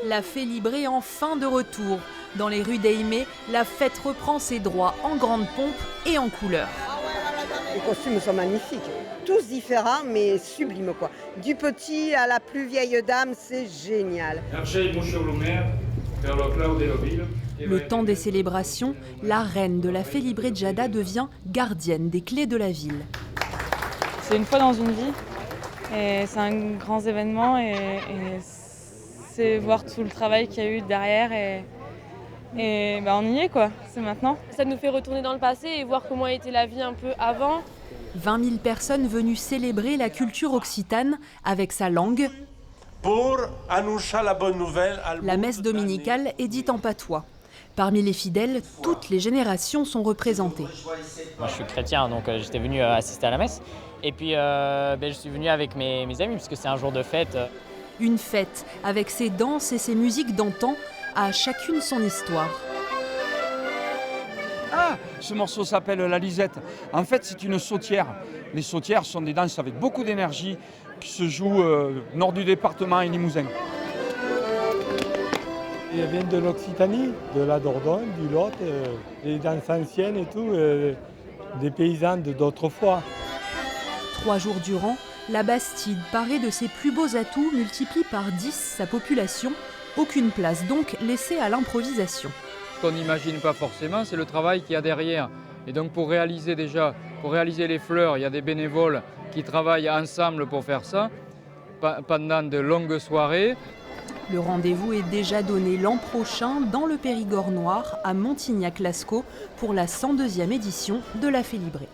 La Félibrée enfin de retour. Dans les rues d'Eymet, la fête reprend ses droits en grande pompe et en couleur. Les costumes sont magnifiques, tous différents mais sublimes quoi. Du petit à la plus vieille dame, c'est génial. Le temps des célébrations, la reine de la Félibrée de Jada devient gardienne des clés de la ville. C'est une fois dans une vie et c'est un grand événement et c'est voir tout le travail qu'il y a eu derrière et on y est quoi, c'est maintenant. Ça nous fait retourner dans le passé et voir comment était la vie un peu avant. 20 000 personnes venues célébrer la culture occitane avec sa langue. Pour annoncer la bonne nouvelle. La messe dominicale est dite en patois. Parmi les fidèles, toutes les générations sont représentées. Moi je suis chrétien donc j'étais venu assister à la messe. Et puis je suis venu avec mes amis puisque c'est un jour de fête. Une fête avec ses danses et ses musiques d'antan, à chacune son histoire. Ah, ce morceau s'appelle La Lisette. En fait, c'est une sautière. Les sautières sont des danses avec beaucoup d'énergie qui se jouent nord du département et Limousin. Il vient de l'Occitanie, de la Dordogne, du Lot, des danses anciennes et tout, des paysans d'autrefois. 3 jours durant, la Bastide, parée de ses plus beaux atouts, multiplie par 10 sa population. Aucune place donc laissée à l'improvisation. Ce qu'on n'imagine pas forcément, c'est le travail qu'il y a derrière. Et donc pour réaliser les fleurs, il y a des bénévoles qui travaillent ensemble pour faire ça pendant de longues soirées. Le rendez-vous est déjà donné l'an prochain dans le Périgord noir à Montignac-Lascaux pour la 102e édition de la Félibrée.